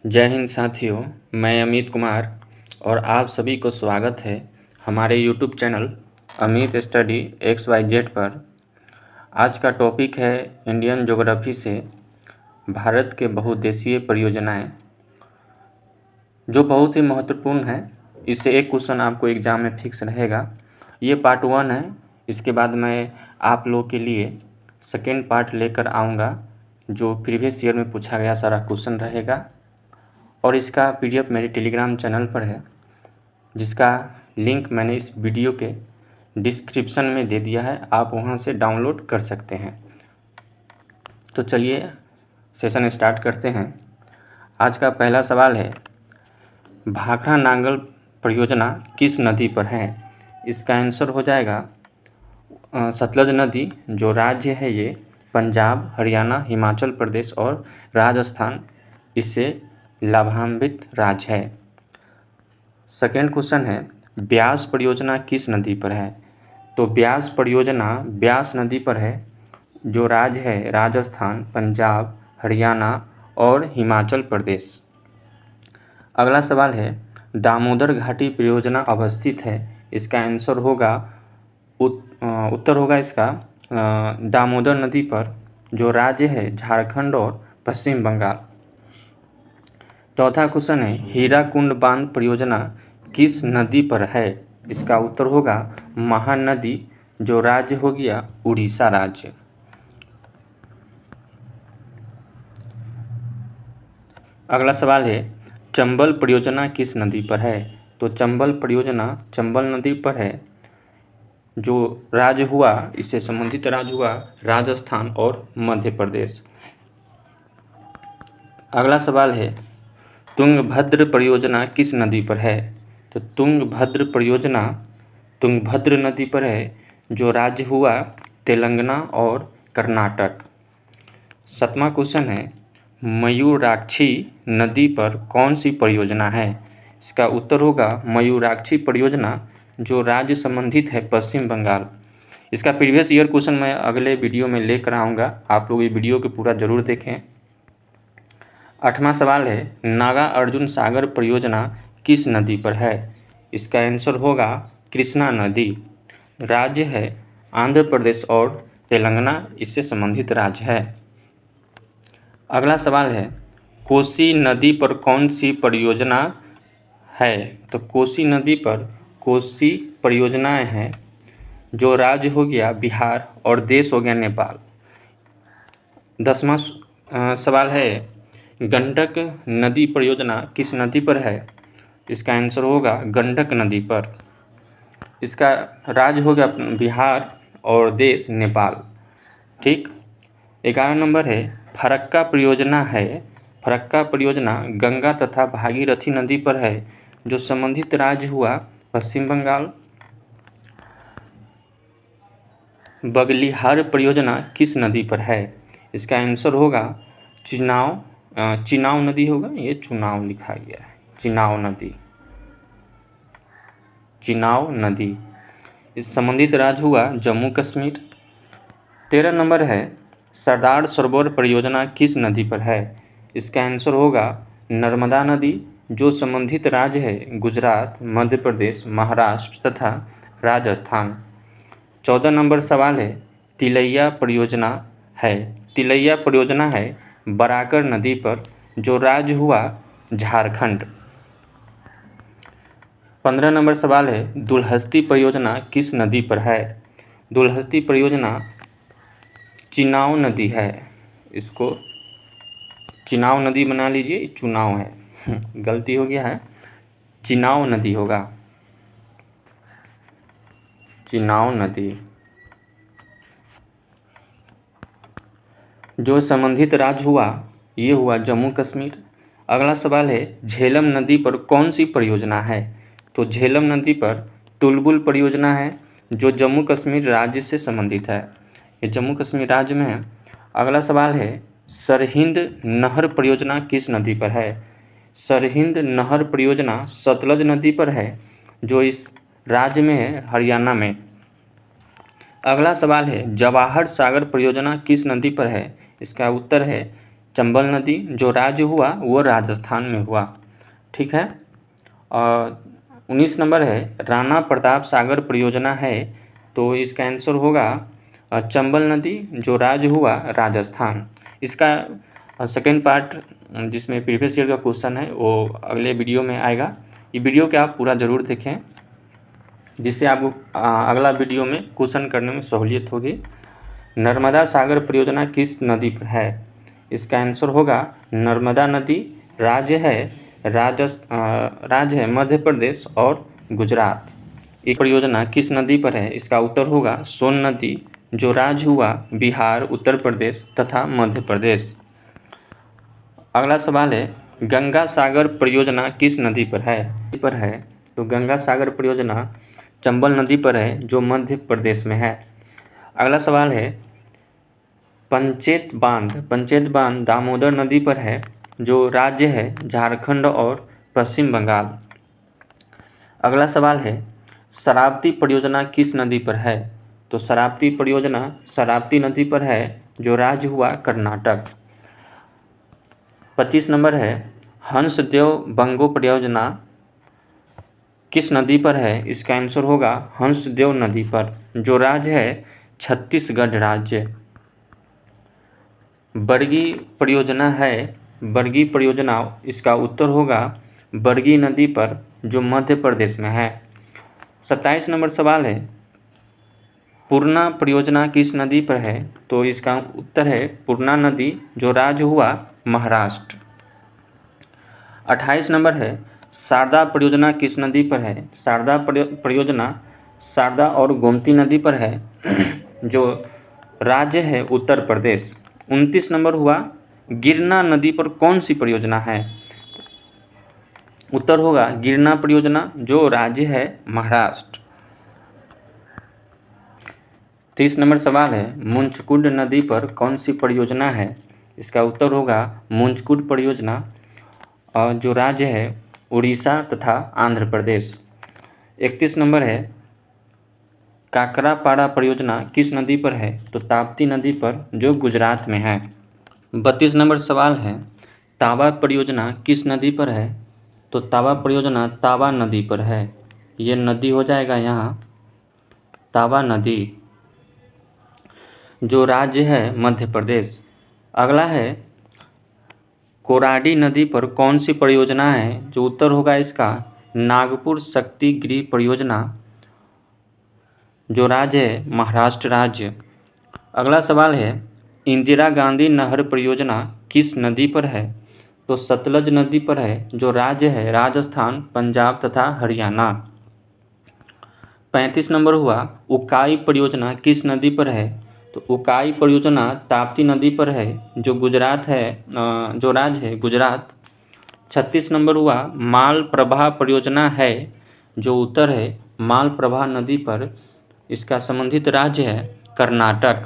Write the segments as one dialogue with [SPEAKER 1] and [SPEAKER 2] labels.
[SPEAKER 1] जय हिंद साथियों। मैं अमित कुमार और आप सभी को स्वागत है हमारे YouTube channel Amit study XYZ पर। आज का टॉपिक है इंडियन ज्योग्राफी से भारत के बहुउद्देशीय परियोजनाएं, जो बहुत ही महत्वपूर्ण है। इससे एक क्वेश्चन आपको एग्ज़ाम में फिक्स रहेगा। ये पार्ट 1 है। इसके बाद मैं आप लोग के लिए सेकेंड पार्ट लेकर आऊँगा, जो प्रीवियस ईयर में पूछा गया सारा क्वेश्चन रहेगा। और इसका PDF मेरे टेलीग्राम चैनल पर है, जिसका लिंक मैंने इस वीडियो के डिस्क्रिप्शन में दे दिया है। आप वहां से डाउनलोड कर सकते हैं। तो चलिए सेशन स्टार्ट करते हैं। आज का पहला सवाल है, भाखड़ा नांगल परियोजना किस नदी पर है? इसका आंसर हो जाएगा सतलज नदी, जो राज्य है ये पंजाब, हरियाणा, हिमाचल प्रदेश और राजस्थान इससे लाभान्वित राज्य है। सेकेंड क्वेश्चन है, ब्यास परियोजना किस नदी पर है? तो ब्यास परियोजना ब्यास नदी पर है, जो राज्य है राजस्थान, पंजाब, हरियाणा और हिमाचल प्रदेश। अगला सवाल है, दामोदर घाटी परियोजना अवस्थित है? इसका आंसर होगा उत्तर होगा इसका दामोदर नदी पर, जो राज्य है झारखंड और पश्चिम बंगाल। चौथा क्वेश्चन है, हीराकुंड बांध परियोजना किस नदी पर है? इसका उत्तर होगा महानदी, जो राज्य हो गया उड़ीसा राज्य। अगला सवाल है, चंबल परियोजना किस नदी पर है? तो चंबल परियोजना चंबल नदी पर है, जो राज्य हुआ इससे संबंधित राज्य हुआ राजस्थान और मध्य प्रदेश। अगला सवाल है, तुंगभद्र परियोजना किस नदी पर है? तो तुंगभद्र परियोजना तुंगभद्र नदी पर है, जो राज्य हुआ तेलंगाना और कर्नाटक। सातवां क्वेश्चन है, मयूराक्षी नदी पर कौन सी परियोजना है? इसका उत्तर होगा मयूराक्षी परियोजना, जो राज्य संबंधित है पश्चिम बंगाल। इसका प्रीवियस ईयर क्वेश्चन मैं अगले वीडियो में लेकर आऊँगा, आप लोग ये वीडियो को पूरा ज़रूर देखें। आठवां सवाल है, नागा अर्जुन सागर परियोजना किस नदी पर है? इसका आंसर होगा कृष्णा नदी, राज्य है आंध्र प्रदेश और तेलंगाना इससे संबंधित राज्य है। अगला सवाल है, कोसी नदी पर कौन सी परियोजना है? तो कोसी नदी पर कोसी परियोजनाएं हैं, जो राज्य हो गया बिहार और देश हो गया नेपाल। 10वां सवाल है, गंडक नदी परियोजना किस नदी पर है? इसका आंसर होगा गंडक नदी पर। इसका राज्य हो गया बिहार और देश नेपाल। ठीक। 11 नंबर है, फरक्का परियोजना है। फरक्का परियोजना गंगा तथा भागीरथी नदी पर है, जो संबंधित राज्य हुआ पश्चिम बंगाल। बगलिहार परियोजना किस नदी पर है? इसका आंसर होगा चिनाव नदी होगा, ये चुनाव लिखा गया है, चिनाव नदी इस संबंधित राज्य हुआ जम्मू कश्मीर। 13 नंबर है, सरदार सरोवर परियोजना किस नदी पर है? इसका आंसर होगा नर्मदा नदी, जो संबंधित राज्य है गुजरात, मध्य प्रदेश, महाराष्ट्र तथा राजस्थान। 14 नंबर सवाल है, तिलैया परियोजना है बराकर नदी पर, जो राज्य हुआ झारखंड। 15 नंबर सवाल है, दुलहस्ती परियोजना किस नदी पर है? दुलहस्ती परियोजना चिनाव नदी है, इसको चिनाव नदी बना लीजिए, चुनाव है गलती हो गया है, चिनाव नदी होगा, चिनाव नदी, जो संबंधित राज्य हुआ ये हुआ जम्मू कश्मीर। अगला सवाल है, झेलम नदी पर कौन सी परियोजना है? तो झेलम नदी पर टुलबुल परियोजना है, जो जम्मू कश्मीर राज्य से संबंधित है, ये जम्मू कश्मीर राज्य में है। अगला सवाल है, सरहिंद नहर परियोजना किस नदी पर है? सरहिंद नहर परियोजना सतलज नदी पर है, जो इस राज्य में है हरियाणा में। अगला सवाल है, जवाहर सागर परियोजना किस नदी पर है? इसका उत्तर है चंबल नदी जो राज्य हुआ वो राजस्थान में हुआ। ठीक है। और 19 नंबर है राणा प्रताप सागर परियोजना है, तो इसका आंसर होगा चंबल नदी जो राज्य हुआ राजस्थान। इसका सेकेंड पार्ट जिसमें प्रीवियस ईयर का क्वेश्चन है वो अगले वीडियो में आएगा। ये वीडियो को आप पूरा ज़रूर देखें जिससे आपको अगला वीडियो में क्वेश्चन करने में सहूलियत होगी। नर्मदा सागर परियोजना किस नदी पर है? इसका आंसर होगा नर्मदा नदी राज्य है मध्य प्रदेश और गुजरात। ये परियोजना किस नदी पर है? इसका उत्तर होगा सोन नदी जो राज्य हुआ बिहार, उत्तर प्रदेश तथा मध्य प्रदेश। अगला सवाल है गंगा सागर परियोजना किस नदी पर है? तो गंगा सागर परियोजना चंबल नदी पर है जो मध्य प्रदेश में है। अगला सवाल है पंचेत बांध दामोदर नदी पर है जो राज्य है झारखंड और पश्चिम बंगाल। अगला सवाल है शरावती परियोजना किस नदी पर है? तो शरावती परियोजना शरावती नदी पर है जो राज्य हुआ कर्नाटक। 25 नंबर है हंसदेव बंगो परियोजना किस नदी पर है? इसका आंसर होगा हंसदेव नदी पर जो राज्य है छत्तीसगढ़ राज्य। बरगी परियोजना इसका उत्तर होगा बरगी नदी पर जो मध्य प्रदेश में है। 27 नंबर सवाल है पूर्णा परियोजना किस नदी पर है? तो इसका उत्तर है पूर्णा नदी जो राज्य हुआ महाराष्ट्र। 28 नंबर है शारदा परियोजना किस नदी पर है? शारदा परियोजना शारदा और गोमती नदी पर है जो राज्य है उत्तर प्रदेश। 29 नंबर हुआ गिरना नदी पर कौन सी परियोजना है? उत्तर होगा गिरना परियोजना जो राज्य है महाराष्ट्र। 30 नंबर सवाल है मुंचकुंड नदी पर कौन सी परियोजना है? इसका उत्तर होगा मुंचकुंड परियोजना जो राज्य है उड़ीसा तथा आंध्र प्रदेश। 31 नंबर है काकरापाड़ा परियोजना किस नदी पर है? तो ताप्ती नदी पर जो गुजरात में है। 32 नंबर सवाल है तावा परियोजना किस नदी पर है? तो तावा परियोजना तावा नदी पर है। ये नदी हो जाएगा यहाँ तावा नदी जो राज्य है मध्य प्रदेश। अगला है कोराडी नदी पर कौन सी परियोजना है? जो उत्तर होगा इसका नागपुर शक्ति गृह परियोजना जो राज्य है महाराष्ट्र राज्य। अगला सवाल है इंदिरा गांधी नहर परियोजना किस नदी पर है? तो सतलज नदी पर है जो राज्य है राजस्थान, पंजाब तथा हरियाणा। 35 नंबर हुआ उकाई परियोजना किस नदी पर है? तो उकाई परियोजना ताप्ती नदी पर है जो गुजरात है जो राज्य है गुजरात। 36 नंबर हुआ मालप्रभा परियोजना है जो उत्तर है मालप्रभा नदी पर, इसका संबंधित राज्य है कर्नाटक।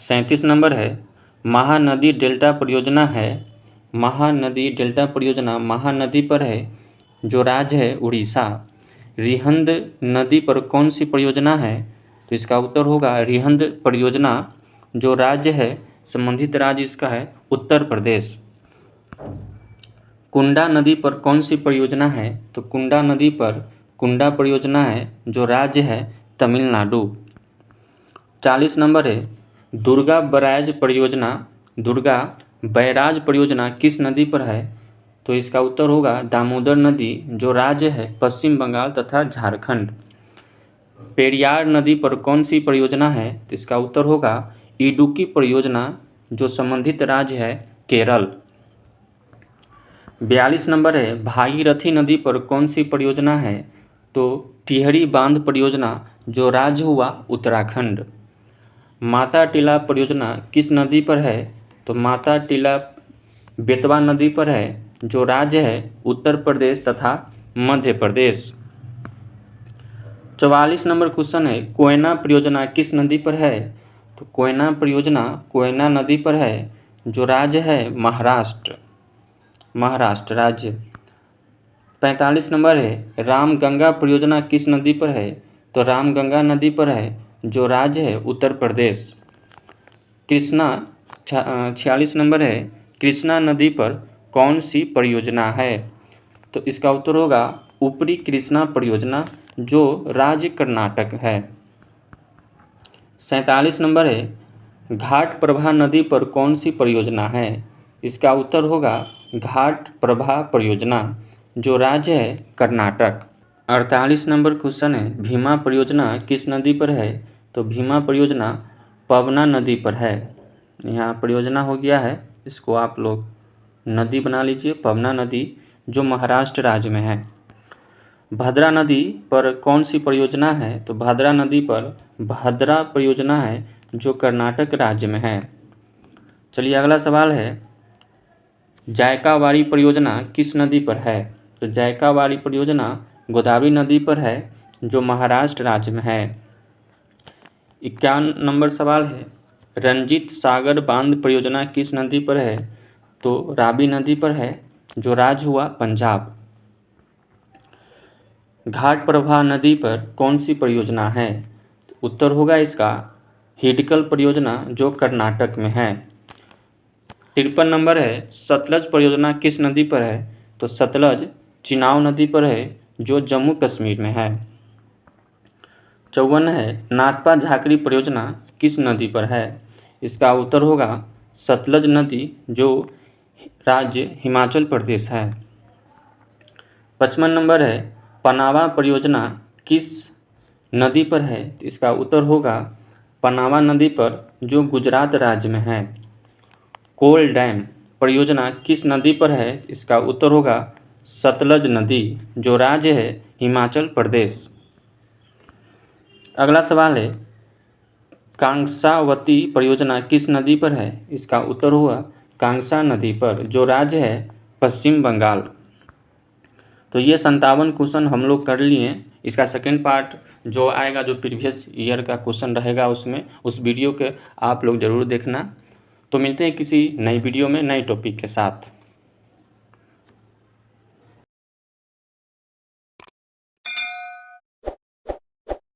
[SPEAKER 1] 37 नंबर है महानदी डेल्टा परियोजना है महानदी पर है जो राज्य है उड़ीसा। रिहंद नदी पर कौन सी परियोजना है? तो इसका उत्तर होगा रिहंद परियोजना जो राज्य है संबंधित राज्य इसका है उत्तर प्रदेश। कुंडा नदी पर कौन सी परियोजना है? तो कुंडा नदी पर कुंडा परियोजना है जो राज्य है तमिलनाडु। 40 नंबर है दुर्गा बैराज परियोजना किस नदी पर है? तो इसका उत्तर होगा दामोदर नदी जो राज्य है पश्चिम बंगाल तथा झारखंड। पेरियार नदी पर कौन सी परियोजना है? तो इसका उत्तर होगा इडुक्की परियोजना जो संबंधित राज्य है केरल। 42 नंबर है भागीरथी नदी पर कौन सी परियोजना है? तो टिहरी बांध परियोजना जो राज्य हुआ उत्तराखंड। माता टीला परियोजना किस नदी पर है? तो माता टीला बेतवा नदी पर है जो राज्य है उत्तर प्रदेश तथा मध्य प्रदेश। 44 नंबर क्वेश्चन है कोयना परियोजना किस नदी पर है? तो कोयना परियोजना कोयना नदी पर है जो राज्य है महाराष्ट्र राज्य। 45 नंबर है रामगंगा परियोजना किस नदी पर है? तो रामगंगा नदी पर है जो राज्य है उत्तर प्रदेश। 46 नंबर है कृष्णा नदी पर कौन सी परियोजना है? तो इसका उत्तर होगा ऊपरी कृष्णा परियोजना, जो राज्य कर्नाटक है। 47 नंबर है घाट प्रभा नदी पर कौन सी परियोजना है? इसका उत्तर होगा घाट प्रभा परियोजना, जो राज्य है कर्नाटक। 48 नंबर क्वेश्चन है भीमा परियोजना किस नदी पर है? तो भीमा परियोजना पवना नदी पर है। यहाँ परियोजना हो गया है, इसको आप लोग नदी बना लीजिए, पवना नदी, जो महाराष्ट्र राज्य में है। भद्रा नदी पर कौन सी परियोजना है? तो भद्रा नदी पर भद्रा परियोजना है, जो कर्नाटक राज्य में है। चलिए अगला सवाल है जायकावाड़ी परियोजना किस नदी पर है? तो जायकावाड़ी परियोजना गोदावरी नदी पर है, जो महाराष्ट्र राज्य में है। 51 नंबर सवाल है रंजीत सागर बांध परियोजना किस नदी पर है? तो रावी नदी पर है, जो राज्य हुआ पंजाब। घाट प्रभा नदी पर कौन सी परियोजना है? उत्तर होगा इसका हिडकल परियोजना, जो कर्नाटक में है। 53 नंबर है सतलज परियोजना किस नदी पर है? तो सतलज चिनाव नदी पर है, जो जम्मू कश्मीर में है। 54 है नाथपा झाकरी परियोजना किस नदी पर है? इसका उत्तर होगा सतलज नदी, जो राज्य हिमाचल प्रदेश है। 55 नंबर है पनावा परियोजना किस नदी पर है? इसका उत्तर होगा पनावा नदी पर, जो गुजरात राज्य में है। कोल डैम परियोजना किस नदी पर है? इसका उत्तर होगा सतलज नदी, जो राज्य है हिमाचल प्रदेश। अगला सवाल है कांसावती परियोजना किस नदी पर है? इसका उत्तर होगा कांसा नदी पर, जो राज्य है पश्चिम बंगाल। तो ये 57 क्वेश्चन हम लोग कर लिए। इसका सेकेंड पार्ट जो आएगा, जो प्रीवियस ईयर का क्वेश्चन रहेगा, उसमें उस वीडियो के आप लोग ज़रूर देखना। तो मिलते हैं किसी नई वीडियो में नए टॉपिक के साथ।